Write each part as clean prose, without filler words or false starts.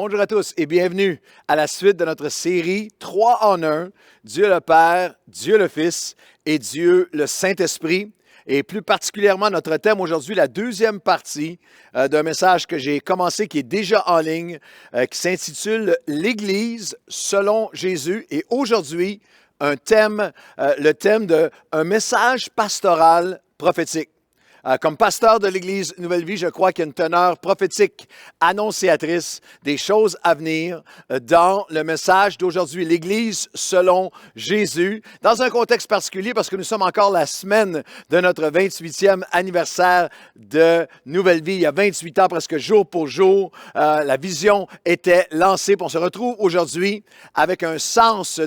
Bonjour à tous et bienvenue à la suite de notre série 3 en 1, Dieu le Père, Dieu le Fils et Dieu le Saint-Esprit. Et plus particulièrement, notre thème aujourd'hui, la deuxième partie d'un message que j'ai commencé, qui est déjà en ligne, qui s'intitule « L'Église selon Jésus ». Et aujourd'hui, le thème d'un message pastoral prophétique. Comme pasteur de l'Église Nouvelle Vie, je crois qu'il y a une teneur prophétique annonciatrice des choses à venir dans le message d'aujourd'hui, l'Église selon Jésus, dans un contexte particulier parce que nous sommes encore la semaine de notre 28e anniversaire de Nouvelle Vie. Il y a 28 ans, presque jour pour jour, la vision était lancée. Puis on se retrouve aujourd'hui avec un sens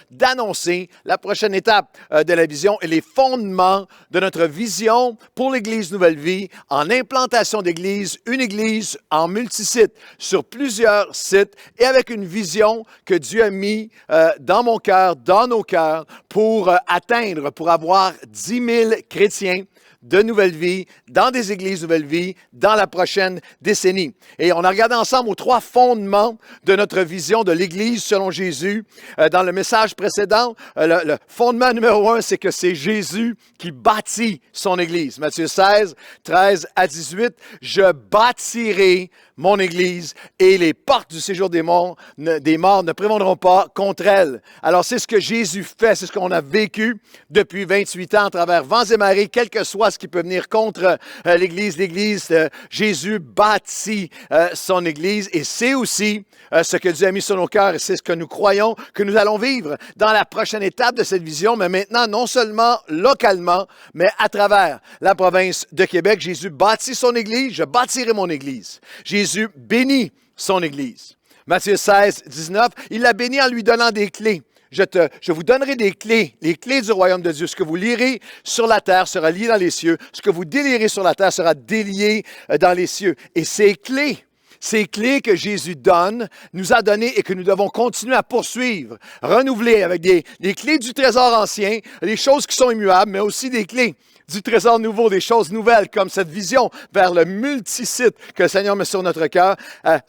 d'annoncer la prochaine étape de la vision et les fondements de notre vision pour l'Église Nouvelle Vie, en implantation d'église, une église en multisite, sur plusieurs sites et avec une vision que Dieu a mis dans mon cœur, dans nos cœurs, pour avoir 10 000 chrétiens de Nouvelle Vie, dans des églises Nouvelle Vie, dans la prochaine décennie. Et on a regardé ensemble aux 3 fondements de notre vision de l'Église selon Jésus. Dans le message précédent, le fondement numéro 1, c'est que c'est Jésus qui bâtit son Église. Matthieu 16, 13 à 18, « Je bâtirai mon Église et les portes du séjour des morts ne prévaudront pas contre elle. » Alors, c'est ce que Jésus fait, c'est ce qu'on a vécu depuis 28 ans à travers vents et marées, quel que soit ce qui peut venir contre l'Église. L'Église, Jésus bâtit son Église et c'est aussi ce que Dieu a mis sur nos cœurs et c'est ce que nous croyons que nous allons vivre dans la prochaine étape de cette vision, mais maintenant, non seulement localement, mais à travers la province de Québec. Jésus bâtit son Église, je bâtirai mon Église. Jésus bénit son Église. Matthieu 16, 19, il l'a béni en lui donnant des clés. Je vous donnerai des clés, les clés du royaume de Dieu. Ce que vous lirez sur la terre sera lié dans les cieux. Ce que vous délierez sur la terre sera délié dans les cieux. Et ces clés que Jésus donne, nous a données et que nous devons continuer à poursuivre, renouveler avec des clés du trésor ancien, les choses qui sont immuables, mais aussi des clés du trésor nouveau, des choses nouvelles, comme cette vision vers le multisite que le Seigneur met sur notre cœur.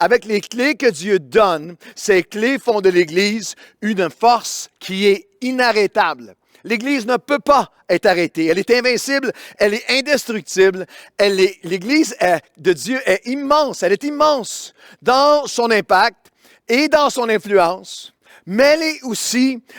Avec les clés que Dieu donne, ces clés font de l'Église une force qui est inarrêtable. L'Église ne peut pas être arrêtée. Elle est invincible, elle est indestructible. L'Église de Dieu est immense. Elle est immense dans son impact et dans son influence. Mais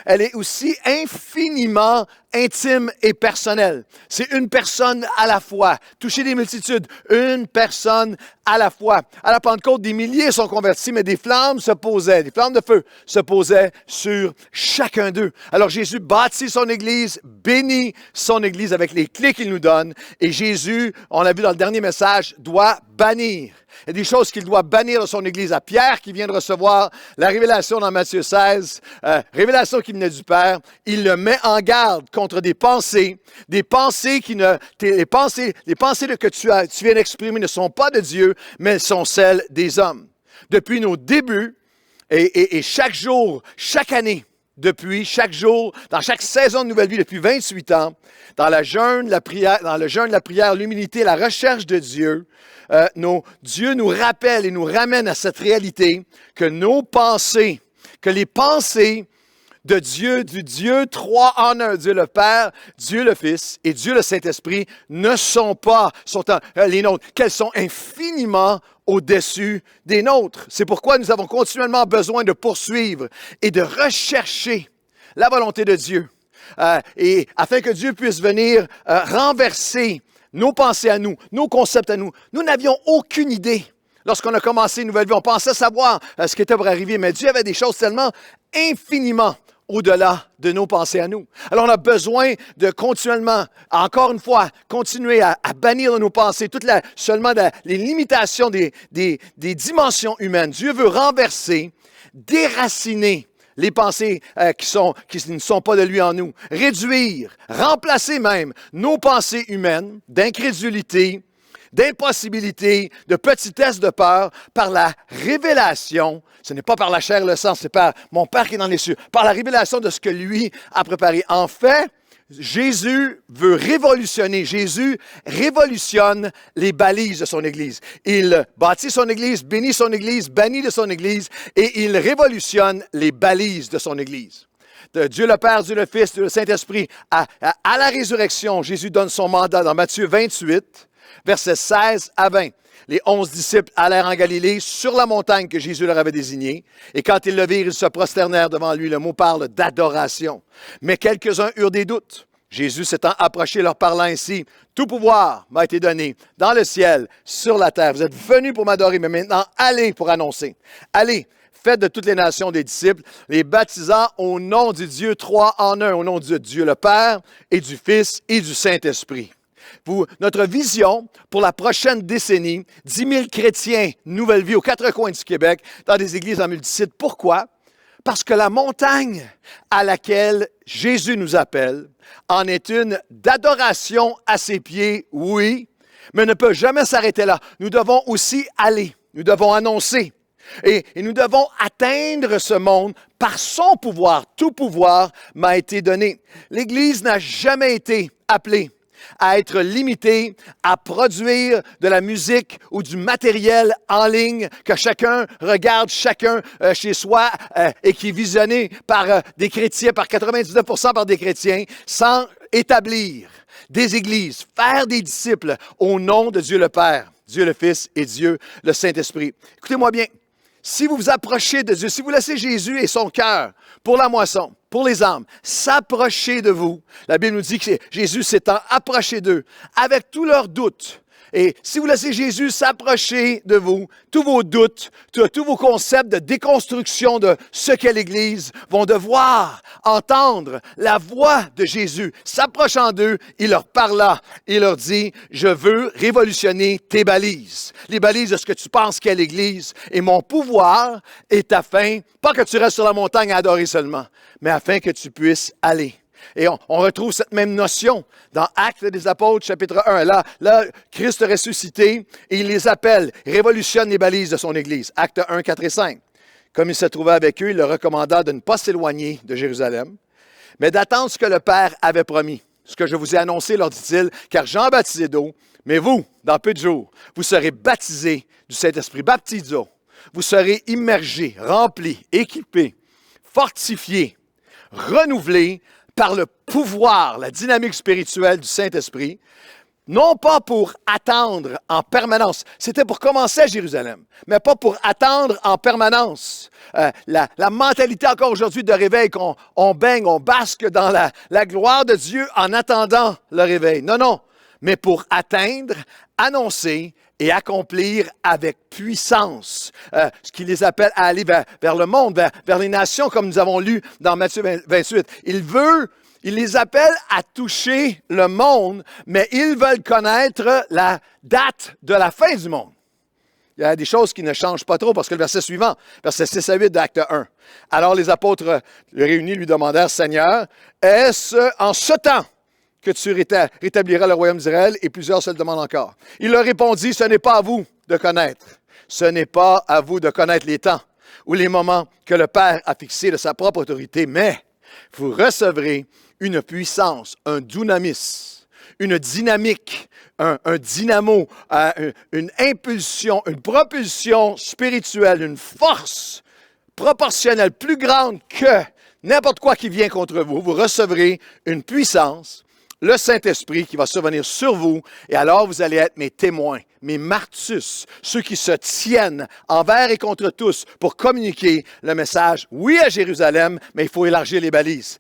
elle est aussi infiniment intime et personnelle. C'est une personne à la fois. Toucher des multitudes, une personne à la fois. À la Pentecôte, des milliers sont convertis, mais des flammes de feu se posaient sur chacun d'eux. Alors Jésus bâtit son Église, bénit son Église avec les clés qu'il nous donne. Et Jésus, on l'a vu dans le dernier message, doit bannir. Il y a des choses qu'il doit bannir de son Église. À Pierre, qui vient de recevoir la révélation dans Matthieu 16, révélation qui venait du Père, il le met en garde contre des pensées les pensées que tu viens d'exprimer ne sont pas de Dieu, mais elles sont celles des hommes. Depuis nos débuts, et chaque jour, chaque année, chaque jour, dans chaque saison de Nouvelle Vie, depuis 28 ans, dans le jeûne, la prière, l'humilité, la recherche de Dieu, Dieu nous rappelle et nous ramène à cette réalité que les pensées de Dieu, du Dieu 3 en 1, Dieu le Père, Dieu le Fils et Dieu le Saint-Esprit ne sont pas les nôtres, qu'elles sont infiniment au-dessus des nôtres. C'est pourquoi nous avons continuellement besoin de poursuivre et de rechercher la volonté de Dieu, et afin que Dieu puisse venir renverser nos pensées à nous, nos concepts à nous. Nous n'avions aucune idée. Lorsqu'on a commencé une nouvelle vie, on pensait savoir ce qui était pour arriver, mais Dieu avait des choses tellement infiniment au-delà de nos pensées à nous. Alors, on a besoin de continuellement, encore une fois, continuer à bannir de nos pensées les limitations des dimensions humaines. Dieu veut renverser, déraciner les pensées qui ne sont pas de lui en nous. Réduire, remplacer même nos pensées humaines d'incrédulité, d'impossibilité, de petitesse, de peur, par la révélation. Ce n'est pas par la chair et le sang, c'est par mon Père qui est dans les cieux, par la révélation de ce que lui a préparé. En fait, Jésus veut révolutionner. Jésus révolutionne les balises de son Église. Il bâtit son Église, bénit son Église, bannit de son Église et il révolutionne les balises de son Église. De Dieu le Père, Dieu le Fils, Dieu le Saint-Esprit, à la résurrection, Jésus donne son mandat dans Matthieu 28, versets 16 à 20. Les 11 disciples allèrent en Galilée sur la montagne que Jésus leur avait désignée. Et quand ils le virent, ils se prosternèrent devant lui. Le mot parle d'adoration. Mais quelques-uns eurent des doutes. Jésus s'étant approché, leur parlant ainsi, « Tout pouvoir m'a été donné dans le ciel, sur la terre. Vous êtes venus pour m'adorer, mais maintenant, allez pour annoncer. Allez, faites de toutes les nations des disciples, les baptisant au nom du Dieu trois en un, au nom de Dieu le Père et du Fils et du Saint-Esprit. » Notre vision pour la prochaine décennie, 10 000 chrétiens, nouvelle vie aux quatre coins du Québec, dans des églises en multisite. Pourquoi? Parce que la montagne à laquelle Jésus nous appelle en est une d'adoration à ses pieds, oui, mais ne peut jamais s'arrêter là. Nous devons aussi aller, nous devons annoncer. Et nous devons atteindre ce monde par son pouvoir. Tout pouvoir m'a été donné. L'Église n'a jamais été appelée à être limitée à produire de la musique ou du matériel en ligne que chacun regarde, chacun chez soi et qui est visionné par des chrétiens, par 99% par des chrétiens, sans établir des églises, faire des disciples au nom de Dieu le Père, Dieu le Fils et Dieu le Saint-Esprit. Écoutez-moi bien. Si vous vous approchez de Dieu, si vous laissez Jésus et son cœur pour la moisson, pour les âmes, s'approcher de vous, la Bible nous dit que Jésus s'étant approché d'eux avec tous leurs doutes. Et si vous laissez Jésus s'approcher de vous, tous vos doutes, tous vos concepts de déconstruction de ce qu'est l'Église vont devoir entendre la voix de Jésus. S'approchant d'eux, il leur parla. Il leur dit, je veux révolutionner tes balises. Les balises de ce que tu penses qu'est l'Église. Et mon pouvoir est afin, pas que tu restes sur la montagne à adorer seulement, mais afin que tu puisses aller. Et on retrouve cette même notion dans Actes des Apôtres, chapitre 1. Là, Christ ressuscité, et il les appelle, révolutionne les balises de son Église. Actes 1, 4 et 5. Comme il se trouvait avec eux, il leur recommanda de ne pas s'éloigner de Jérusalem, mais d'attendre ce que le Père avait promis. Ce que je vous ai annoncé, leur dit-il, car Jean baptisait d'eau, mais vous, dans peu de jours, vous serez baptisés du Saint-Esprit, baptizo. Vous serez immergés, remplis, équipés, fortifiés, renouvelés, par le pouvoir, la dynamique spirituelle du Saint-Esprit, non pas pour attendre en permanence. C'était pour commencer à Jérusalem, mais pas pour attendre en permanence. La mentalité encore aujourd'hui de réveil, qu'on baigne, on basque dans la gloire de Dieu en attendant le réveil. Non, non, mais pour atteindre, annoncer et accomplir avec puissance. Ce qui les appelle à aller vers le monde, vers les nations, comme nous avons lu dans Matthieu 28. Il les appelle à toucher le monde, mais ils veulent connaître la date de la fin du monde. Il y a des choses qui ne changent pas trop, parce que le verset suivant, verset 6 à 8 d'Acte 1. Alors les apôtres réunis lui demandèrent, « Seigneur, est-ce en ce temps que tu rétabliras le royaume d'Israël? » Et plusieurs se le demandent encore. Il leur répondit, « Ce n'est pas à vous de connaître. Ce n'est pas à vous de connaître les temps ou les moments que le Père a fixés de sa propre autorité, mais vous recevrez une puissance, un dunamis, une dynamique, un dynamo, une impulsion, une propulsion spirituelle, une force proportionnelle plus grande que n'importe quoi qui vient contre vous. Vous recevrez une puissance, le Saint-Esprit qui va survenir sur vous, et alors vous allez être mes témoins, mes martus, ceux qui se tiennent envers et contre tous pour communiquer le message, oui à Jérusalem, mais il faut élargir les balises,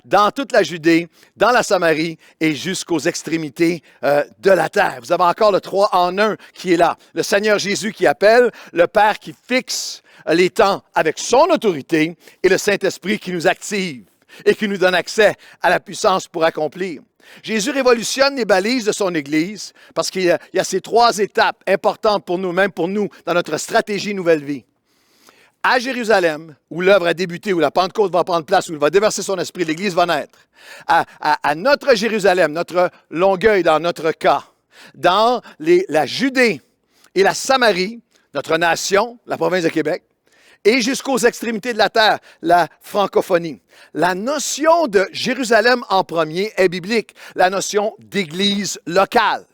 dans toute la Judée, dans la Samarie et jusqu'aux extrémités de la terre. Vous avez encore le 3 en 1 qui est là, le Seigneur Jésus qui appelle, le Père qui fixe les temps avec son autorité et le Saint-Esprit qui nous active et qui nous donne accès à la puissance pour accomplir. Jésus révolutionne les balises de son Église parce qu'il y a ces trois étapes importantes pour nous, même pour nous, dans notre stratégie Nouvelle Vie. À Jérusalem, où l'œuvre a débuté, où la Pentecôte va prendre place, où il va déverser son esprit, l'Église va naître. À notre Jérusalem, notre Longueuil dans notre cas, dans la Judée et la Samarie, notre nation, la province de Québec, et jusqu'aux extrémités de la terre, la francophonie. La notion de Jérusalem en premier est biblique, la notion d'église locale.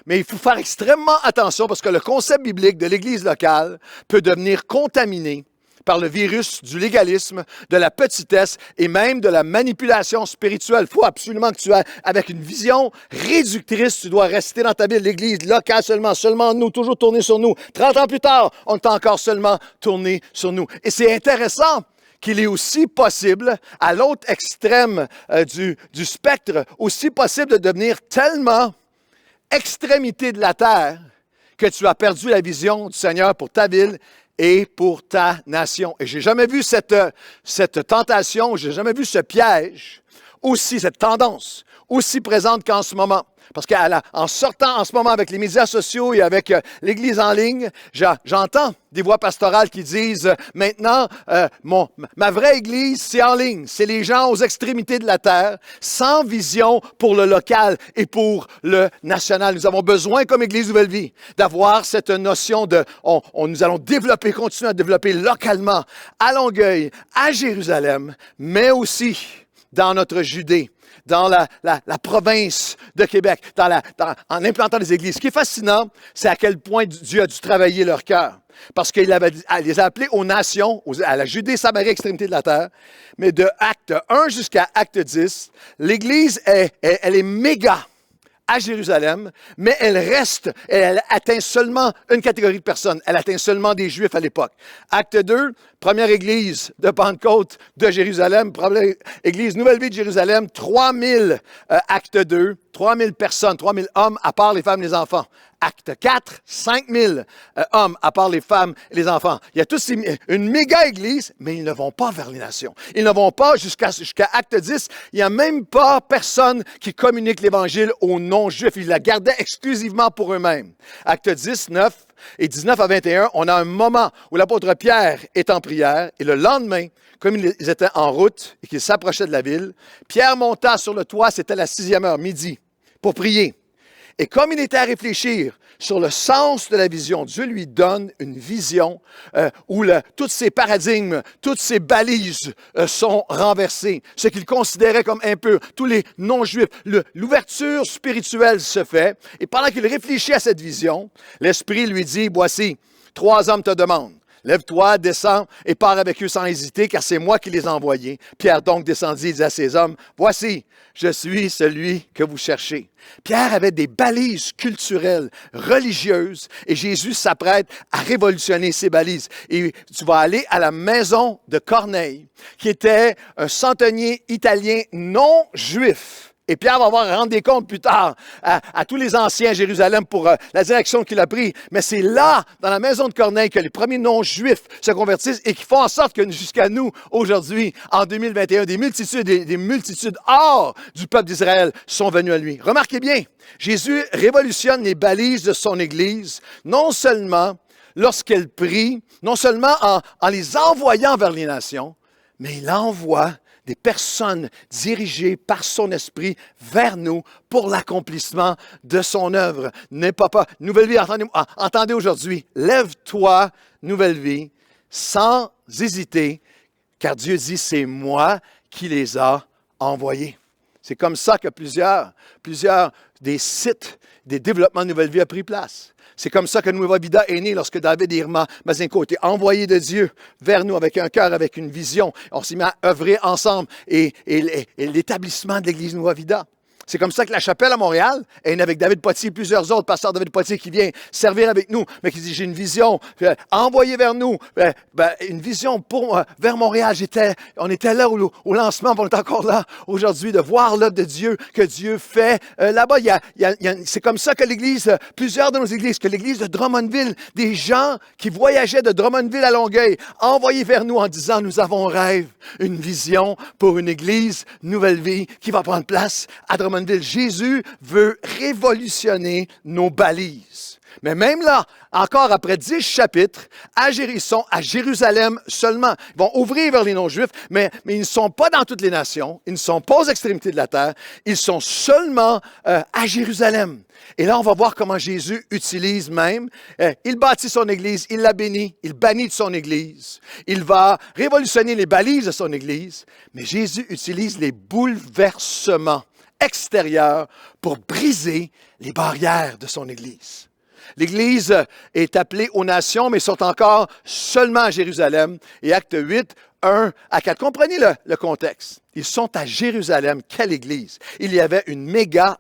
Mais il faut faire extrêmement attention parce que le concept biblique de l'église locale peut devenir contaminé par le virus du légalisme, de la petitesse et même de la manipulation spirituelle. Il faut absolument que tu aies, avec une vision réductrice, tu dois rester dans ta ville, l'église locale seulement nous, toujours tourner sur nous. 30 ans plus tard, on est encore seulement tourné sur nous. Et c'est intéressant qu'il est aussi possible, à l'autre extrême du spectre, aussi possible de devenir tellement extrémité de la terre que tu as perdu la vision du Seigneur pour ta ville et pour ta nation. Et j'ai jamais vu cette tentation, j'ai jamais vu ce piège aussi, cette tendance aussi présente qu'en ce moment. Parce qu'en sortant en ce moment avec les médias sociaux et avec l'Église en ligne, j'entends des voix pastorales qui disent maintenant, ma vraie Église, c'est en ligne. C'est les gens aux extrémités de la terre, sans vision pour le local et pour le national. Nous avons besoin, comme Église Nouvelle Vie, d'avoir cette notion de, nous allons développer, continuer à développer localement, à Longueuil, à Jérusalem, mais aussi dans notre Judée, dans la province de Québec, en implantant des églises. Ce qui est fascinant, c'est à quel point Dieu a dû travailler leur cœur. Parce qu'il les a appelés aux nations, à la Judée, Samarie, extrémité de la terre. Mais de Acte 1 jusqu'à Acte 10, l'Église, elle est méga à Jérusalem, mais elle atteint seulement une catégorie de personnes. Elle atteint seulement des Juifs à l'époque. Acte 2, première église de Pentecôte de Jérusalem, première église Nouvelle Vie de Jérusalem, 3000 Acte 2, 3000 personnes, 3000 hommes, à part les femmes et les enfants. Acte 4, 5000 hommes, à part les femmes et les enfants. Il y a tous une méga église, mais ils ne vont pas vers les nations. Ils ne vont pas jusqu'à Acte 10. Il n'y a même pas personne qui communique l'Évangile aux non-juifs. Ils la gardaient exclusivement pour eux-mêmes. Acte 10, 9 et 19 à 21, on a un moment où l'apôtre Pierre est en prière et le lendemain, comme ils étaient en route et qu'ils s'approchaient de la ville, Pierre monta sur le toit, c'était la 6e heure, midi, pour prier. Et comme il était à réfléchir sur le sens de la vision, Dieu lui donne une vision où tous ces paradigmes, toutes ces balises sont renversées. Ce qu'il considérait comme impur, tous les non-juifs, l'ouverture spirituelle se fait. Et pendant qu'il réfléchit à cette vision, l'Esprit lui dit, « Voici, 3 hommes te demandent. Lève-toi, descends et pars avec eux sans hésiter, car c'est moi qui les ai envoyés. » Pierre donc descendit et dit à ces hommes, « Voici, je suis celui que vous cherchez. » Pierre avait des balises culturelles, religieuses, et Jésus s'apprête à révolutionner ces balises. Et tu vas aller à la maison de Corneille, qui était un centenier italien non juif. Et Pierre va avoir à rendre des comptes plus tard à tous les anciens à Jérusalem pour la direction qu'il a prise. Mais c'est là, dans la maison de Corneille, que les premiers non-juifs se convertissent et qui font en sorte que jusqu'à nous, aujourd'hui, en 2021, des multitudes hors du peuple d'Israël sont venus à lui. Remarquez bien, Jésus révolutionne les balises de son Église, non seulement lorsqu'elle prie, non seulement en les envoyant vers les nations, mais il envoie des personnes dirigées par son esprit vers nous pour l'accomplissement de son œuvre. N'est pas Nouvelle Vie, entendez aujourd'hui, lève-toi, Nouvelle Vie, sans hésiter, car Dieu dit, c'est moi qui les a envoyés. C'est comme ça que plusieurs des sites des développements de Nouvelle Vie a pris place. C'est comme ça que Nueva Vida est né lorsque David et Irma Mazinko ont été envoyés de Dieu vers nous avec un cœur, avec une vision. On s'est mis à œuvrer ensemble et l'établissement de l'Église Nueva Vida. C'est comme ça que la chapelle à Montréal est née avec David Poitier, plusieurs autres pasteurs David Poitier qui vient servir avec nous, mais qui dit, j'ai une vision envoyée vers nous, une vision vers Montréal. On était là au lancement, on est encore là aujourd'hui de voir l'œuvre de Dieu que Dieu fait là-bas. C'est comme ça que l'Église, plusieurs de nos églises, que l'Église de Drummondville, des gens qui voyageaient de Drummondville à Longueuil, envoyés vers nous en disant, nous avons un rêve, une vision pour une Église Nouvelle Vie qui va prendre place à Drummondville. Jésus veut révolutionner nos balises. Mais même là, encore après 10 chapitres, ils sont à Jérusalem seulement. Ils vont ouvrir vers les non-juifs, mais ils ne sont pas dans toutes les nations. Ils ne sont pas aux extrémités de la terre. Ils sont seulement à Jérusalem. Et là, on va voir comment Jésus utilise même. Il bâtit son Église, il la bénit, il bannit de son Église. Il va révolutionner les balises de son Église. Mais Jésus utilise les bouleversements extérieurs pour briser les barrières de son Église. L'Église est appelée aux nations, mais sont encore seulement à Jérusalem. Et Acte 8, 1 à 4. Comprenez le contexte. Ils sont à Jérusalem. Quelle Église? Il y avait une méga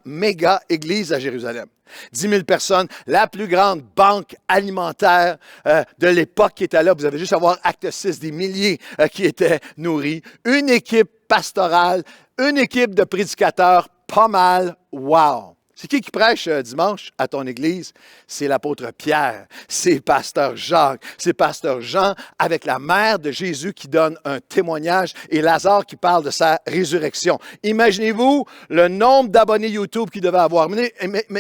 Église à Jérusalem. 10 000 personnes, la plus grande banque alimentaire de l'époque qui était là. Vous avez juste à voir Acte 6, des milliers qui étaient nourris. Une équipe pastorale, une équipe de prédicateurs, pas mal. Wow! C'est qui prêche dimanche à ton église? C'est l'apôtre Pierre, c'est pasteur Jacques, c'est pasteur Jean avec la mère de Jésus qui donne un témoignage et Lazare qui parle de sa résurrection. Imaginez-vous le nombre d'abonnés YouTube qu'il devait avoir.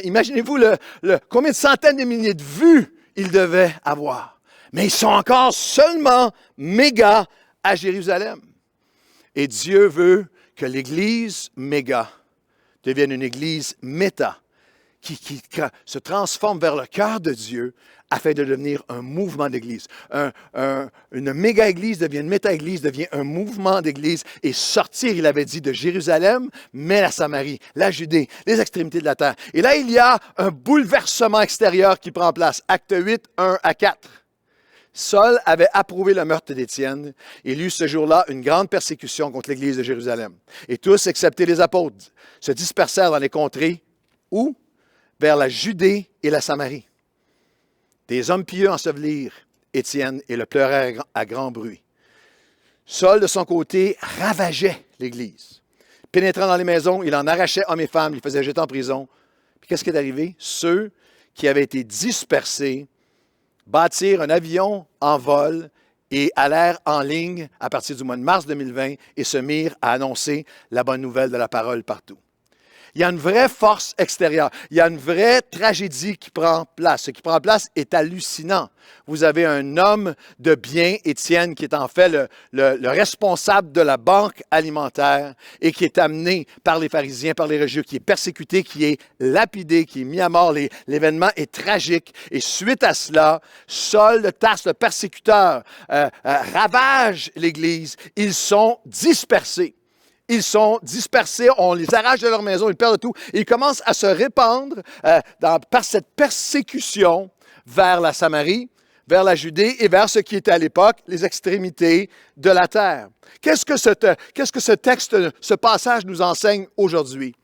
Imaginez-vous combien de centaines de milliers de vues il devait avoir. Mais ils sont encore seulement méga à Jérusalem. Et Dieu veut que l'église méga devienne une église méta, qui se transforme vers le cœur de Dieu afin de devenir un mouvement d'église. Une méga-église devient une méta-église, devient un mouvement d'église et sortir, il avait dit, de Jérusalem, mais la Samarie, la Judée, les extrémités de la terre. Et là, il y a un bouleversement extérieur qui prend place. Acte 8, 1 à 4. Saul avait approuvé le meurtre d'Étienne. Il y eut ce jour-là une grande persécution contre l'Église de Jérusalem. Et tous, excepté les apôtres, se dispersèrent dans les contrées, où? Vers la Judée et la Samarie. Des hommes pieux ensevelirent Étienne et le pleurèrent à grand bruit. Saul, de son côté, ravageait l'Église. Pénétrant dans les maisons, il en arrachait hommes et femmes, il faisait jeter en prison. Puis qu'est-ce qui est arrivé? Ceux qui avaient été dispersés bâtirent un avion en vol et allèrent en ligne à partir du mois de mars 2020 et se mirent à annoncer la bonne nouvelle de la parole partout. Il y a une vraie force extérieure. Il y a une vraie tragédie qui prend place. Ce qui prend place est hallucinant. Vous avez un homme de bien, Étienne, qui est en fait le responsable de la banque alimentaire et qui est amené par les pharisiens, par les religieux, qui est persécuté, qui est lapidé, qui est mis à mort. L'événement est tragique. Et suite à cela, Saul de Tarse, le persécuteur, ravage l'Église. Ils sont dispersés. Ils sont dispersés, on les arrache de leur maison, ils perdent tout. Et ils commencent à se répandre par cette persécution vers la Samarie, vers la Judée et vers ce qui était à l'époque les extrémités de la terre. Qu'est-ce que ce texte, ce passage nous enseigne aujourd'hui?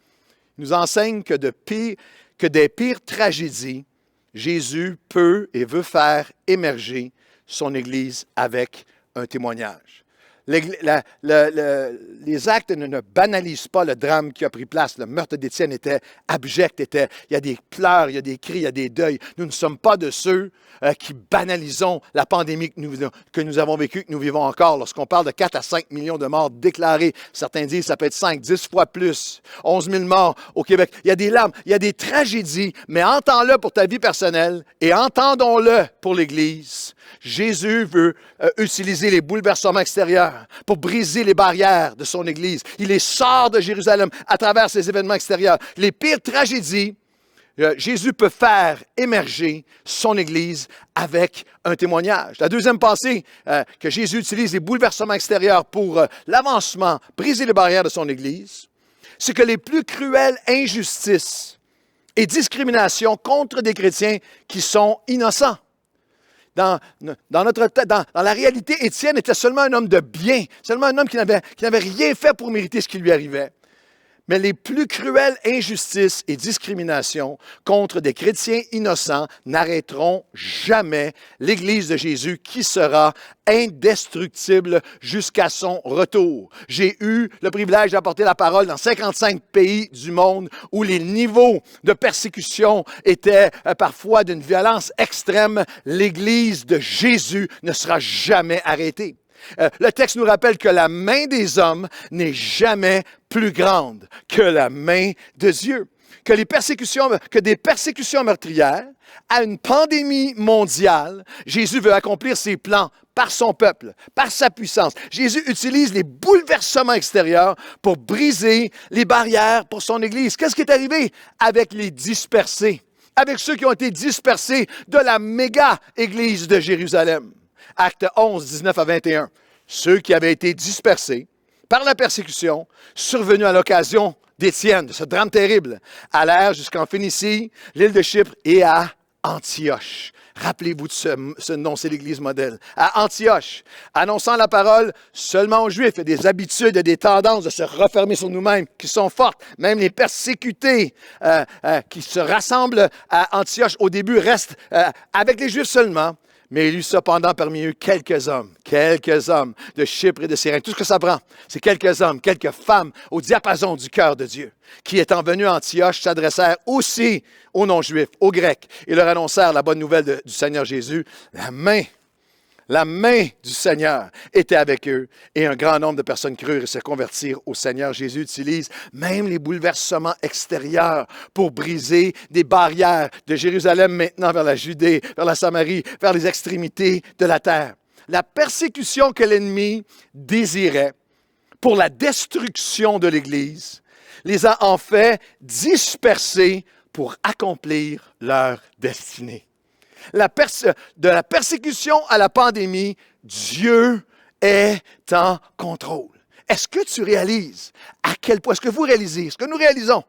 Il nous enseigne que des pires tragédies, Jésus peut et veut faire émerger son Église avec un témoignage. Les actes ne banalisent pas le drame qui a pris place. Le meurtre d'Étienne était abject. Il y a des pleurs, il y a des cris, il y a des deuils. Nous ne sommes pas de ceux qui banalisons la pandémie que nous avons vécue, que nous vivons encore. Lorsqu'on parle de 4 à 5 millions de morts déclarés, certains disent que ça peut être 5, 10 fois plus, 11 000 morts au Québec. Il y a des larmes, il y a des tragédies, mais entends-le pour ta vie personnelle et entendons-le pour l'Église. Jésus veut utiliser les bouleversements extérieurs pour briser les barrières de son Église. Il les sort de Jérusalem à travers ces événements extérieurs. Les pires tragédies, Jésus peut faire émerger son Église avec un témoignage. La deuxième pensée, que Jésus utilise les bouleversements extérieurs pour l'avancement, briser les barrières de son Église, c'est que les plus cruelles injustices et discriminations contre des chrétiens qui sont innocents. Dans la réalité, Étienne était seulement un homme de bien, seulement un homme qui n'avait rien fait pour mériter ce qui lui arrivait. Mais les plus cruelles injustices et discriminations contre des chrétiens innocents n'arrêteront jamais l'Église de Jésus qui sera indestructible jusqu'à son retour. J'ai eu le privilège d'apporter la parole dans 55 pays du monde où les niveaux de persécution étaient parfois d'une violence extrême. L'Église de Jésus ne sera jamais arrêtée. Le texte nous rappelle que la main des hommes n'est jamais plus grande que la main de Dieu. que des persécutions meurtrières à une pandémie mondiale, Jésus veut accomplir ses plans par son peuple, par sa puissance. Jésus utilise les bouleversements extérieurs pour briser les barrières pour son Église. Qu'est-ce qui est arrivé avec les dispersés, avec ceux qui ont été dispersés de la méga-Église de Jérusalem? Actes 11, 19 à 21. Ceux qui avaient été dispersés par la persécution, survenue à l'occasion d'Étienne, de ce drame terrible, allèrent jusqu'en Phénicie, l'île de Chypre et à Antioche. Rappelez-vous de ce nom, c'est l'Église modèle. À Antioche, annonçant la parole seulement aux Juifs et des habitudes et des tendances de se refermer sur nous-mêmes qui sont fortes. Même les persécutés qui se rassemblent à Antioche au début restent avec les Juifs seulement. Mais il y eut cependant parmi eux quelques hommes de Chypre et de Cyrène. Tout ce que ça prend, c'est quelques hommes, quelques femmes au diapason du cœur de Dieu, qui étant venus à Antioche, s'adressèrent aussi aux non-juifs, aux Grecs, et leur annoncèrent la bonne nouvelle du Seigneur Jésus. La main du Seigneur était avec eux et un grand nombre de personnes crurent et se convertirent au Seigneur. Jésus utilise même les bouleversements extérieurs pour briser des barrières de Jérusalem maintenant vers la Judée, vers la Samarie, vers les extrémités de la terre. La persécution que l'ennemi désirait pour la destruction de l'Église les a en fait dispersés pour accomplir leur destinée. De la persécution à la pandémie, Dieu est en contrôle. Est-ce que tu réalises à quel point, est-ce que vous réalisez, est-ce que nous réalisons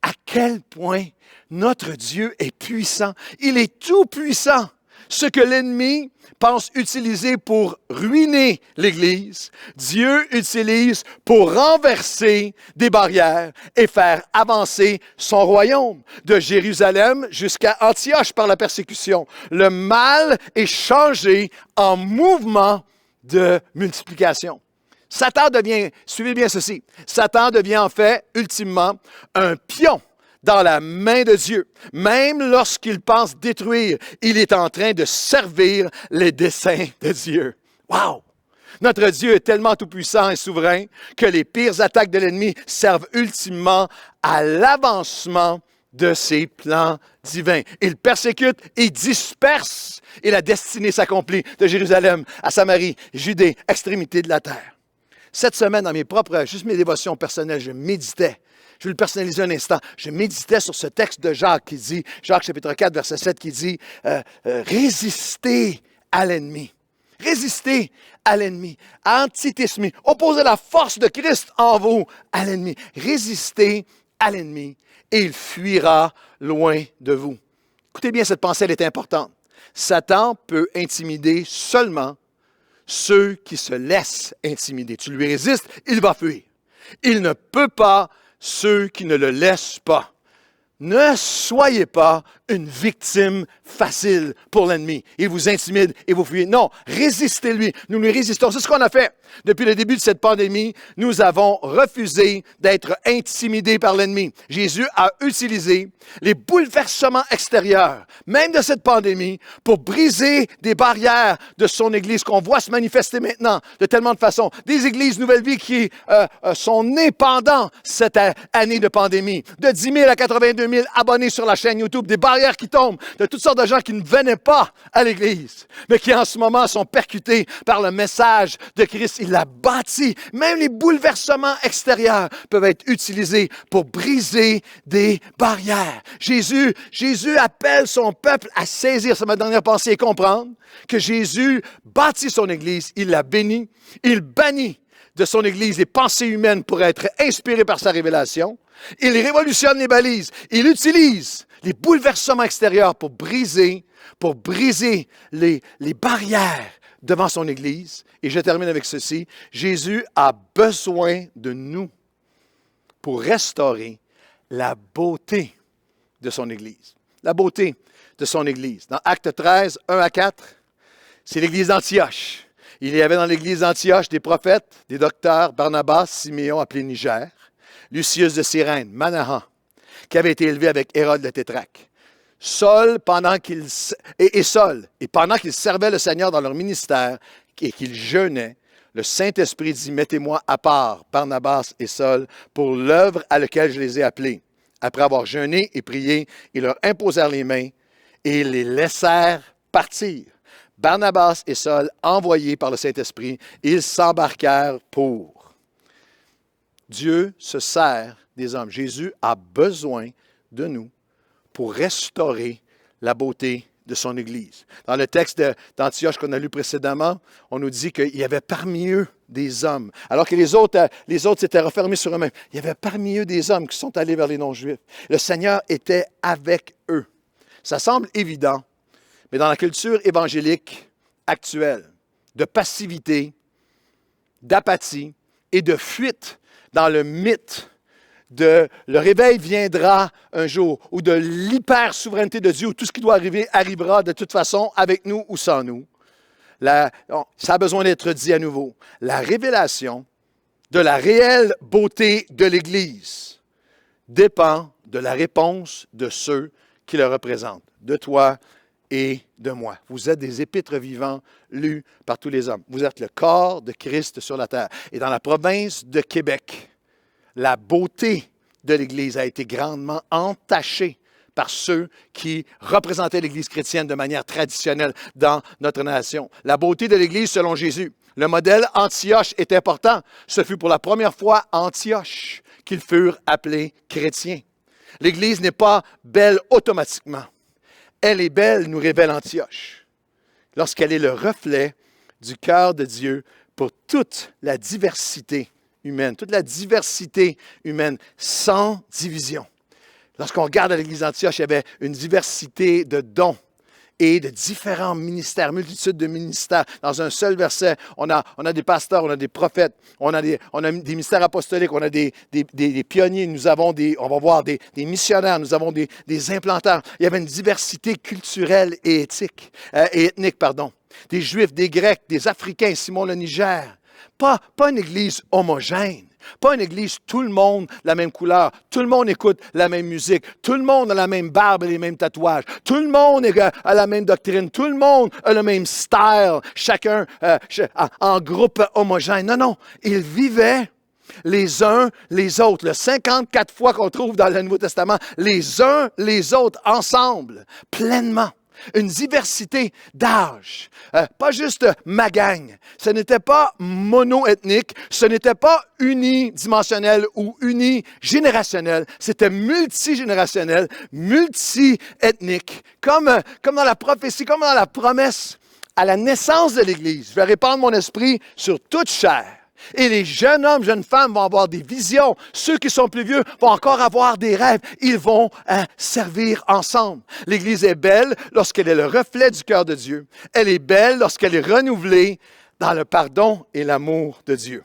à quel point notre Dieu est puissant? Il est tout puissant. Ce que l'ennemi pense utiliser pour ruiner l'Église, Dieu utilise pour renverser des barrières et faire avancer son royaume. De Jérusalem jusqu'à Antioche par la persécution, le mal est changé en mouvement de multiplication. Satan devient, suivez bien ceci, Satan devient en fait, ultimement, un pion dans la main de Dieu. Même lorsqu'il pense détruire, il est en train de servir les desseins de Dieu. Wow! Notre Dieu est tellement tout-puissant et souverain que les pires attaques de l'ennemi servent ultimement à l'avancement de ses plans divins. Il persécute et disperse et la destinée s'accomplit de Jérusalem à Samarie, Judée, extrémité de la terre. Cette semaine, dans juste mes dévotions personnelles, je méditais. Je vais le personnaliser un instant. Je méditais sur ce texte de Jacques qui dit, Jacques chapitre 4, verset 7, qui dit résistez à l'ennemi. Résistez à l'ennemi. Antitémie. Opposez la force de Christ en vous à l'ennemi. Résistez à l'ennemi et il fuira loin de vous. Écoutez bien, cette pensée, elle est importante. Satan peut intimider seulement ceux qui se laissent intimider. Tu lui résistes, il va fuir. Il ne peut pas ceux qui ne le laissent pas. Ne soyez pas une victime facile pour l'ennemi. Il vous intimide et vous fuyez. Non, résistez-lui. Nous lui résistons. C'est ce qu'on a fait. Depuis le début de cette pandémie, nous avons refusé d'être intimidés par l'ennemi. Jésus a utilisé les bouleversements extérieurs, même de cette pandémie, pour briser des barrières de son Église qu'on voit se manifester maintenant de tellement de façons. Des églises Nouvelle Vie qui sont nées pendant cette année de pandémie. De 10 000 à 82 000 abonnés sur la chaîne YouTube, des barrières qui tombent, de toutes sortes de gens qui ne venaient pas à l'Église, mais qui en ce moment sont percutés par le message de Christ. Il l'a bâti. Même les bouleversements extérieurs peuvent être utilisés pour briser des barrières. Jésus appelle son peuple à saisir, c'est ma dernière pensée, et comprendre que Jésus bâtit son Église, il la bénit, il bannit de son Église les pensées humaines pour être inspirées par sa révélation. Il révolutionne les balises. Il utilise les bouleversements extérieurs pour briser les barrières devant son Église. Et je termine avec ceci. Jésus a besoin de nous pour restaurer la beauté de son Église. La beauté de son Église. Dans Actes 13, 1 à 4, c'est l'Église d'Antioche. Il y avait dans l'Église d'Antioche des prophètes, des docteurs, Barnabas, Siméon appelé Niger, Lucius de Cyrène, Manahan, qui avait été élevé avec Hérode le tétrarque. Pendant qu'ils servaient le Seigneur dans leur ministère et qu'ils jeûnaient, le Saint-Esprit dit, mettez-moi à part Barnabas et Saul pour l'œuvre à laquelle je les ai appelés. Après avoir jeûné et prié, ils leur imposèrent les mains et ils les laissèrent partir. Barnabas et Saul, envoyés par le Saint-Esprit, ils s'embarquèrent pour. Dieu se sert des hommes. Jésus a besoin de nous pour restaurer la beauté de son Église. Dans le texte d'Antioche qu'on a lu précédemment, on nous dit qu'il y avait parmi eux des hommes, alors que les autres s'étaient refermés sur eux-mêmes. Il y avait parmi eux des hommes qui sont allés vers les non-juifs. Le Seigneur était avec eux. Ça semble évident, mais dans la culture évangélique actuelle, de passivité, d'apathie et de fuite dans le mythe de le réveil viendra un jour, ou de l'hyper-souveraineté de Dieu, où tout ce qui doit arriver arrivera de toute façon, avec nous ou sans nous. Ça a besoin d'être dit à nouveau. La révélation de la réelle beauté de l'Église dépend de la réponse de ceux qui le représentent, de toi et de moi. Vous êtes des épîtres vivants lus par tous les hommes. Vous êtes le corps de Christ sur la terre. Et dans la province de Québec, la beauté de l'Église a été grandement entachée par ceux qui représentaient l'Église chrétienne de manière traditionnelle dans notre nation. La beauté de l'Église selon Jésus. Le modèle Antioche est important. Ce fut pour la première fois à Antioche qu'ils furent appelés chrétiens. L'Église n'est pas belle automatiquement. Elle est belle, nous révèle Antioche, lorsqu'elle est le reflet du cœur de Dieu pour toute la diversité humaine, sans division. Lorsqu'on regarde à l'Église d'Antioche, il y avait une diversité de dons et de différents ministères, multitude de ministères. Dans un seul verset, on a des pasteurs, on a des prophètes, on a des ministères apostoliques, on a des pionniers, on va voir des missionnaires, nous avons des implanteurs. Il y avait une diversité culturelle et ethnique. Des Juifs, des Grecs, des Africains, Simon le Niger. Pas une Église homogène. Pas une église, tout le monde la même couleur, tout le monde écoute la même musique, tout le monde a la même barbe et les mêmes tatouages, tout le monde a la même doctrine, tout le monde a le même style, chacun en groupe homogène. Non, ils vivaient les uns les autres. Le 54 fois qu'on trouve dans le Nouveau Testament, les uns les autres, ensemble, pleinement. Une diversité d'âge, pas juste ma gang. Ce n'était pas mono-ethnique, ce n'était pas unidimensionnel ou unigénérationnel. C'était multigénérationnel, multi-ethnique. Comme dans la prophétie, comme dans la promesse à la naissance de l'Église. Je vais répandre mon esprit sur toute chair. Et les jeunes hommes, jeunes femmes vont avoir des visions. Ceux qui sont plus vieux vont encore avoir des rêves. Ils vont servir ensemble. L'Église est belle lorsqu'elle est le reflet du cœur de Dieu. Elle est belle lorsqu'elle est renouvelée dans le pardon et l'amour de Dieu.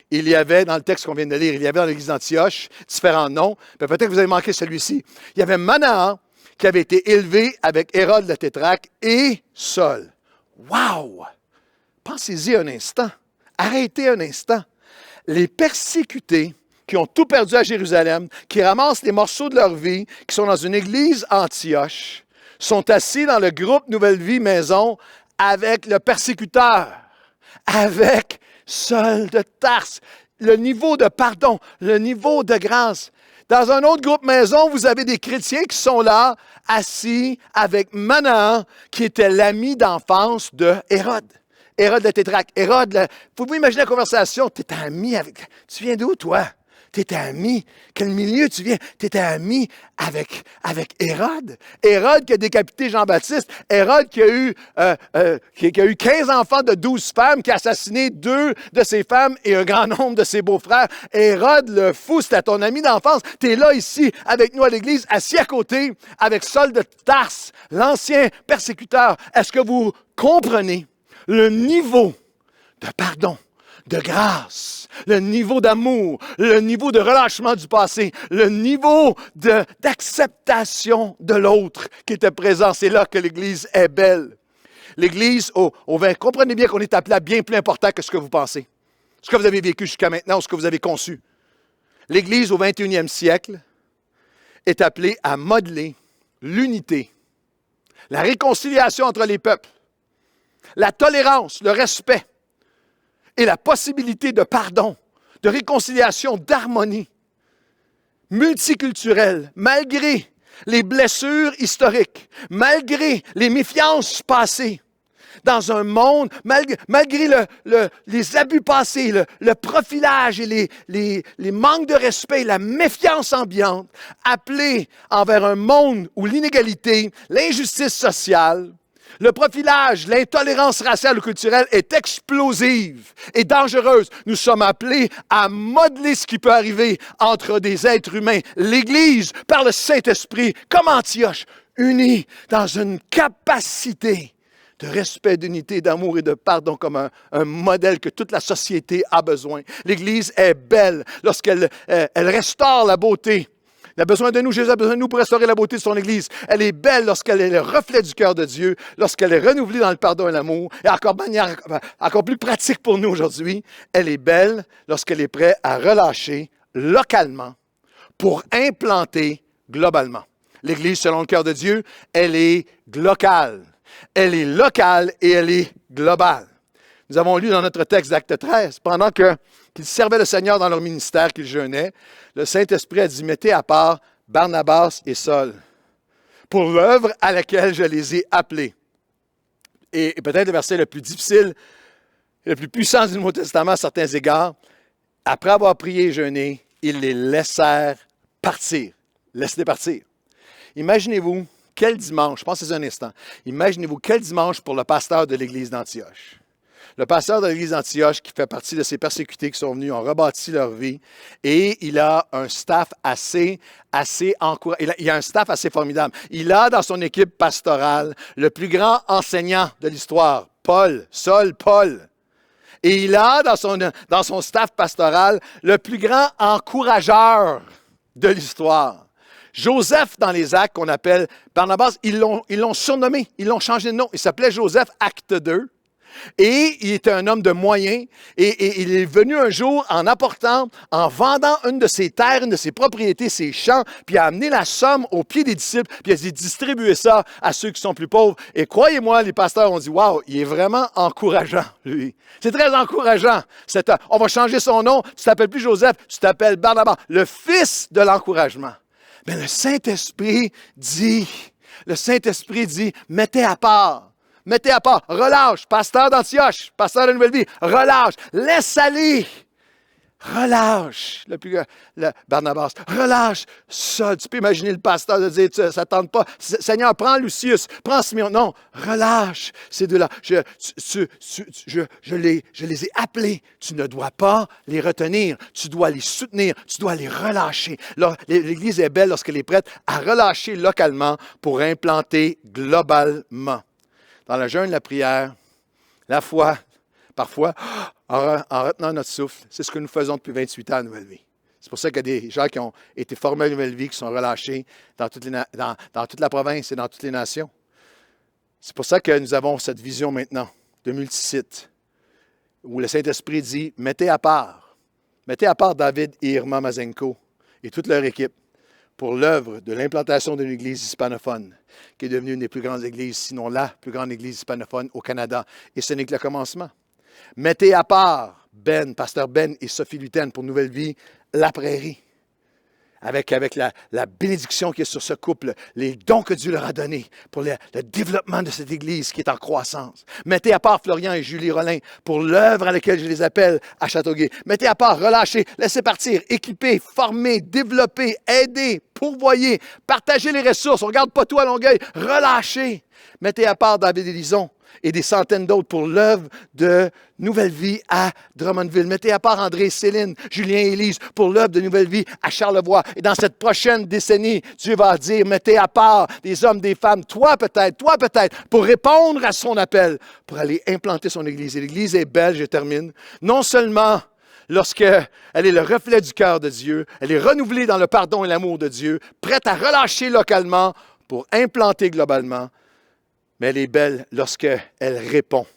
Il y avait, dans le texte qu'on vient de lire, il y avait dans l'Église d'Antioche différents noms. Peut-être que vous avez manqué celui-ci. Il y avait Manahan qui avait été élevé avec Hérode le tétrarque et Saul. Wow! Pensez-y un instant. Arrêtez un instant. Les persécutés qui ont tout perdu à Jérusalem, qui ramassent les morceaux de leur vie, qui sont dans une église Antioche, sont assis dans le groupe Nouvelle Vie Maison avec le persécuteur, avec Saul de Tarse. Le niveau de pardon, le niveau de grâce. Dans un autre groupe maison, vous avez des chrétiens qui sont là, assis avec Manahan, qui était l'ami d'enfance de Hérode. Hérode le tétrarque. Hérode, faut-vous imaginer la conversation? Tu étais ami avec... Tu viens d'où, toi? Tu étais ami. Quel milieu tu viens? Tu étais ami avec Hérode. Hérode qui a décapité Jean-Baptiste. Hérode qui a eu 15 enfants de 12 femmes, qui a assassiné 2 de ses femmes et un grand nombre de ses beaux-frères. Hérode le fou, c'était ton ami d'enfance. Tu es là ici avec nous à l'église, assis à côté avec Saul de Tarse, l'ancien persécuteur. Est-ce que vous comprenez le niveau de pardon, de grâce, le niveau d'amour, le niveau de relâchement du passé, le niveau d'acceptation de l'autre qui était présent? C'est là que l'Église est belle. L'Église, comprenez bien qu'on est appelé à bien plus important que ce que vous pensez, ce que vous avez vécu jusqu'à maintenant ou ce que vous avez conçu. L'Église au 21e siècle est appelée à modeler l'unité, la réconciliation entre les peuples, la tolérance, le respect et la possibilité de pardon, de réconciliation, d'harmonie. multiculturelle, malgré les blessures historiques, malgré les méfiances passées, dans un monde, malgré les abus passés, le profilage et les manques de respect, la méfiance ambiante, appelé envers un monde où l'inégalité, l'injustice sociale, le profilage, l'intolérance raciale ou culturelle est explosive et dangereuse. Nous sommes appelés à modeler ce qui peut arriver entre des êtres humains. L'Église, par le Saint-Esprit, comme Antioche, unie dans une capacité de respect, d'unité, d'amour et de pardon comme un modèle que toute la société a besoin. L'Église est belle lorsqu'elle elle restaure la beauté. Il a besoin de nous, Jésus a besoin de nous pour restaurer la beauté de son Église. Elle est belle lorsqu'elle est le reflet du cœur de Dieu, lorsqu'elle est renouvelée dans le pardon et l'amour, et encore de manière encore plus pratique pour nous aujourd'hui, elle est belle lorsqu'elle est prête à relâcher localement pour implanter globalement. L'Église, selon le cœur de Dieu, elle est locale. Elle est locale et elle est globale. Nous avons lu dans notre texte d'Acte 13, pendant qu'ils servaient le Seigneur dans leur ministère, qu'ils jeûnaient, le Saint-Esprit a dit, mettez à part Barnabas et Saul pour l'œuvre à laquelle je les ai appelés. Et peut-être le verset le plus difficile, le plus puissant du Nouveau Testament à certains égards, après avoir prié et jeûné, ils les laissèrent partir. Laissez-les partir. Imaginez-vous quel dimanche, pensez un instant, imaginez-vous quel dimanche pour le pasteur de l'Église d'Antioche. Le pasteur de l'Église d'Antioche, qui fait partie de ces persécutés qui sont venus, ont rebâti leur vie et il a un staff assez encourageant. Il a un staff assez formidable. Il a dans son équipe pastorale le plus grand enseignant de l'histoire, Paul. Et il a dans son staff pastoral le plus grand encourageur de l'histoire. Joseph, dans les Actes, qu'on appelle Barnabas, ils l'ont surnommé, ils l'ont changé de nom. Il s'appelait Joseph, Acte 2. Et il était un homme de moyens. Et il est venu un jour en vendant une de ses terres, une de ses propriétés, ses champs, puis a amené la somme aux pieds des disciples, puis il a dit, distribuez ça à ceux qui sont plus pauvres. Et croyez-moi, les pasteurs ont dit, waouh, il est vraiment encourageant, lui. C'est très encourageant. On va changer son nom. Tu t'appelles plus Joseph, tu t'appelles Barnabas, le fils de l'encouragement. Mais le Saint-Esprit dit, mettez à part, relâche, pasteur d'Antioche, pasteur de Nouvelle Vie, relâche, laisse aller, relâche, Barnabas, relâche ça. Tu peux imaginer le pasteur de dire, ça ne tente pas, Seigneur, prends Lucius, prends Simeon. Non, relâche ces deux-là. Je les ai appelés. Tu ne dois pas les retenir. Tu dois les soutenir. Tu dois les relâcher. L'Église est belle lorsqu'elle est prête à relâcher localement pour implanter globalement. Dans le jeûne, la prière, la foi, parfois, en retenant notre souffle, c'est ce que nous faisons depuis 28 ans à Nouvelle Vie. C'est pour ça qu'il y a des gens qui ont été formés à Nouvelle Vie, qui sont relâchés dans toute la province et dans toutes les nations. C'est pour ça que nous avons cette vision maintenant de multisites, où le Saint-Esprit dit, mettez à part David et Irma Mazenko et toute leur équipe pour l'œuvre de l'implantation d'une église hispanophone, qui est devenue une des plus grandes églises, sinon la plus grande église hispanophone au Canada. Et ce n'est que le commencement. Mettez à part pasteur Ben et Sophie Lutaine pour Nouvelle Vie, La Prairie, avec la bénédiction qui est sur ce couple, les dons que Dieu leur a donnés pour le développement de cette Église qui est en croissance. Mettez à part Florian et Julie Rollin pour l'œuvre à laquelle je les appelle à Châteauguay. Mettez à part, relâchez, laissez partir, équiper, former, développer, aider, pourvoyer, partager les ressources. On ne regarde pas tout à Longueuil, relâchez. Mettez à part David Élison et des centaines d'autres pour l'œuvre de Nouvelle Vie à Drummondville. Mettez à part André et Céline, Julien et Élise pour l'œuvre de Nouvelle Vie à Charlevoix. Et dans cette prochaine décennie, Dieu va dire, mettez à part des hommes, des femmes, toi peut-être, pour répondre à son appel, pour aller implanter son Église. Et l'Église est belle, je termine, non seulement lorsqu'elle est le reflet du cœur de Dieu, elle est renouvelée dans le pardon et l'amour de Dieu, prête à relâcher localement pour implanter globalement, mais elle est belle lorsqu'elle répond,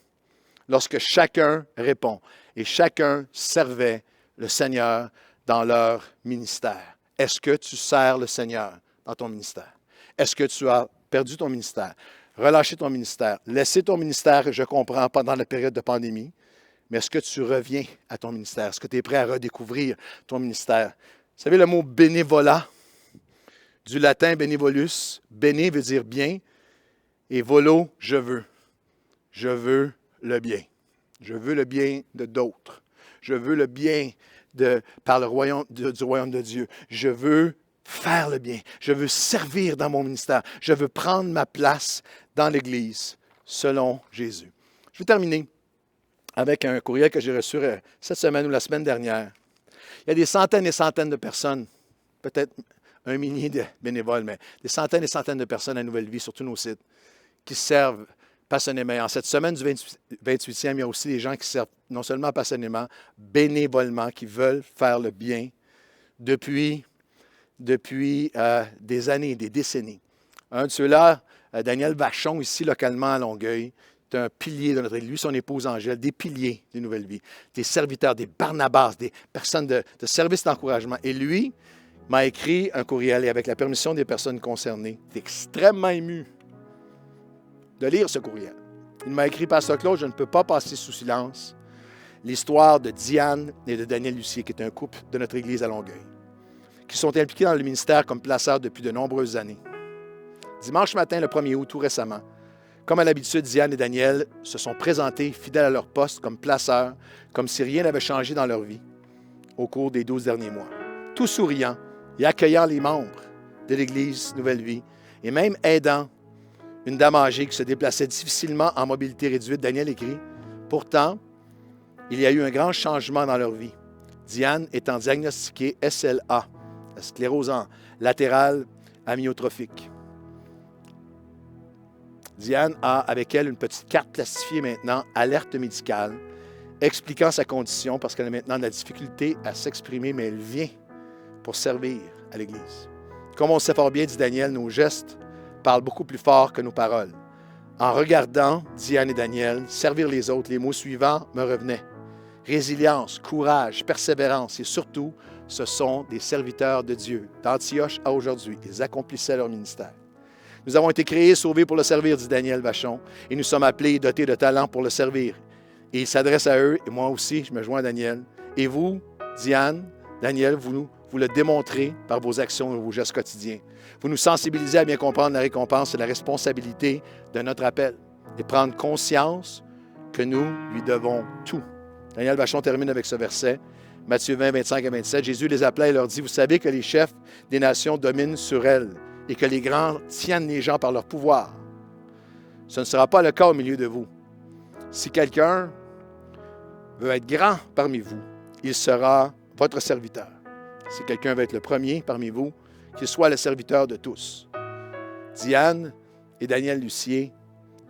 lorsque chacun répond. Et chacun servait le Seigneur dans leur ministère. Est-ce que tu sers le Seigneur dans ton ministère? Est-ce que tu as perdu ton ministère? Relâché ton ministère? Laissé ton ministère, je comprends, pendant la période de pandémie, mais est-ce que tu reviens à ton ministère? Est-ce que tu es prêt à redécouvrir ton ministère? Vous savez, le mot bénévolat, du latin benevolus. Bene veut dire bien et volo, je veux. Je veux le bien. Je veux le bien de d'autres. Je veux le bien par le royaume du royaume de Dieu. Je veux faire le bien. Je veux servir dans mon ministère. Je veux prendre ma place dans l'Église selon Jésus. Je vais terminer avec un courriel que j'ai reçu cette semaine ou la semaine dernière. Il y a des centaines et centaines de personnes, peut-être un millier de bénévoles, mais des centaines et centaines de personnes à Nouvelle Vie sur tous nos sites qui servent passionnément. En cette semaine du 28e, il y a aussi des gens qui servent non seulement passionnément, bénévolement, qui veulent faire le bien depuis des années, des décennies. Un de ceux-là, Daniel Vachon, ici localement à Longueuil, est un pilier de notre Église. Lui, son épouse Angèle, des piliers des Nouvelles Vies, des serviteurs, des Barnabas, des personnes de service d'encouragement. Et lui m'a écrit un courriel et avec la permission des personnes concernées, il est extrêmement ému de lire ce courriel. Il m'a écrit, Pasteur Claude, je ne peux pas passer sous silence l'histoire de Diane et de Daniel Lucier, qui est un couple de notre Église à Longueuil, qui sont impliqués dans le ministère comme placeurs depuis de nombreuses années. Dimanche matin, le 1er août, tout récemment, comme à l'habitude, Diane et Daniel se sont présentés fidèles à leur poste comme placeurs, comme si rien n'avait changé dans leur vie au cours des 12 derniers mois. Tout souriant et accueillant les membres de l'Église Nouvelle Vie et même aidant une dame âgée qui se déplaçait difficilement en mobilité réduite. Daniel écrit, « Pourtant, il y a eu un grand changement dans leur vie. Diane étant diagnostiquée SLA, la sclérose latérale amyotrophique. Diane a avec elle une petite carte plastifiée maintenant, alerte médicale, expliquant sa condition parce qu'elle a maintenant de la difficulté à s'exprimer, mais elle vient pour servir à l'Église. Comme on le sait fort bien, dit Daniel, nos gestes parlent beaucoup plus fort que nos paroles. En regardant Diane et Daniel servir les autres, les mots suivants me revenaient. Résilience, courage, persévérance et surtout, ce sont des serviteurs de Dieu. D'Antioche à aujourd'hui, ils accomplissaient leur ministère. Nous avons été créés, sauvés pour le servir, dit Daniel Vachon, et nous sommes appelés et dotés de talent pour le servir. Et il s'adresse à eux, et moi aussi, je me joins à Daniel. Et vous, Diane, Daniel, vous le démontrez par vos actions et vos gestes quotidiens. Vous nous sensibilisez à bien comprendre la récompense et la responsabilité de notre appel et prendre conscience que nous lui devons tout. Daniel Vachon termine avec ce verset, Matthieu 20, 25 à 27. Jésus les appela et leur dit, « Vous savez que les chefs des nations dominent sur elles et que les grands tiennent les gens par leur pouvoir. Ce ne sera pas le cas au milieu de vous. Si quelqu'un veut être grand parmi vous, il sera votre serviteur. Si quelqu'un veut être le premier parmi vous, qu'il soit le serviteur de tous. » Diane et Daniel Lucier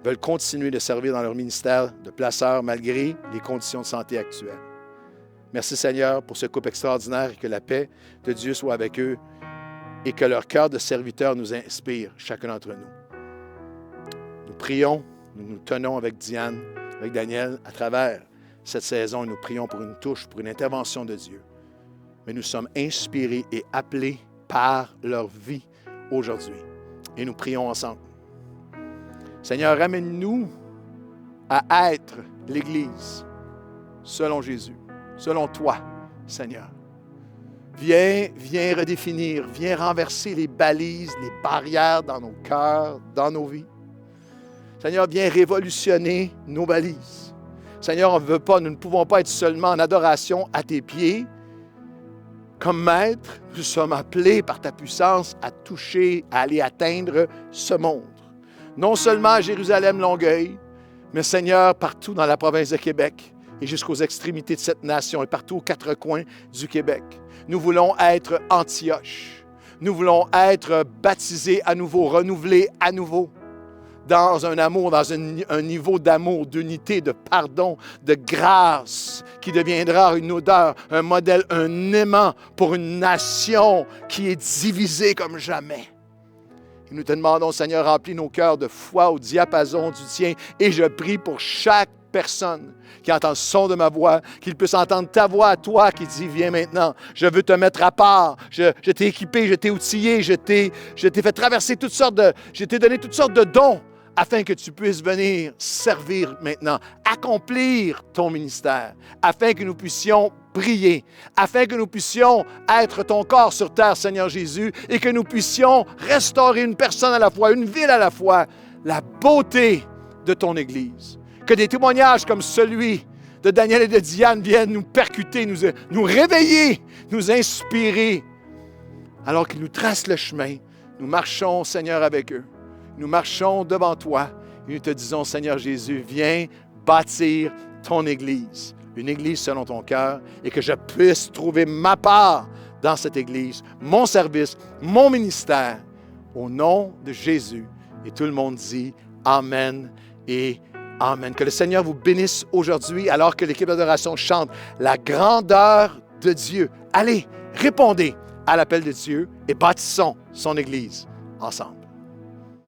veulent continuer de servir dans leur ministère de placeurs malgré les conditions de santé actuelles. Merci Seigneur pour ce couple extraordinaire et que la paix de Dieu soit avec eux et que leur cœur de serviteur nous inspire, chacun d'entre nous. Nous prions, nous nous tenons avec Diane, avec Daniel, à travers cette saison et nous prions pour une touche, pour une intervention de Dieu. Mais nous sommes inspirés et appelés par leur vie aujourd'hui. Et nous prions ensemble. Seigneur, ramène-nous à être l'Église selon Jésus, selon toi, Seigneur. Viens redéfinir, viens renverser les balises, les barrières dans nos cœurs, dans nos vies. Seigneur, viens révolutionner nos balises. Seigneur, nous ne pouvons pas être seulement en adoration à tes pieds. Comme maître, nous sommes appelés par ta puissance à toucher, à aller atteindre ce monde. Non seulement à Jérusalem-Longueuil, mais Seigneur, partout dans la province de Québec et jusqu'aux extrémités de cette nation et partout aux quatre coins du Québec. Nous voulons être Antioche. Nous voulons être baptisés à nouveau, renouvelés à nouveau dans un amour, dans un niveau d'amour, d'unité, de pardon, de grâce qui deviendra une odeur, un modèle, un aimant pour une nation qui est divisée comme jamais. Et nous te demandons, Seigneur, remplis nos cœurs de foi au diapason du tien et je prie pour chaque personne qui entend le son de ma voix, qu'il puisse entendre ta voix à toi qui dit, viens maintenant, je veux te mettre à part, je t'ai équipé, je t'ai outillé, je t'ai fait traverser je t'ai donné toutes sortes de dons afin que tu puisses venir servir maintenant, accomplir ton ministère, afin que nous puissions briller, afin que nous puissions être ton corps sur terre, Seigneur Jésus, et que nous puissions restaurer une personne à la fois, une ville à la fois, la beauté de ton Église. Que des témoignages comme celui de Daniel et de Diane viennent nous percuter, nous réveiller, nous inspirer, alors qu'ils nous tracent le chemin. Nous marchons, Seigneur, avec eux. Nous marchons devant toi et nous te disons, Seigneur Jésus, viens bâtir ton Église, une Église selon ton cœur, et que je puisse trouver ma part dans cette Église, mon service, mon ministère, au nom de Jésus. Et tout le monde dit Amen et Amen. Que le Seigneur vous bénisse aujourd'hui alors que l'équipe d'adoration chante la grandeur de Dieu. Allez, répondez à l'appel de Dieu et bâtissons son Église ensemble.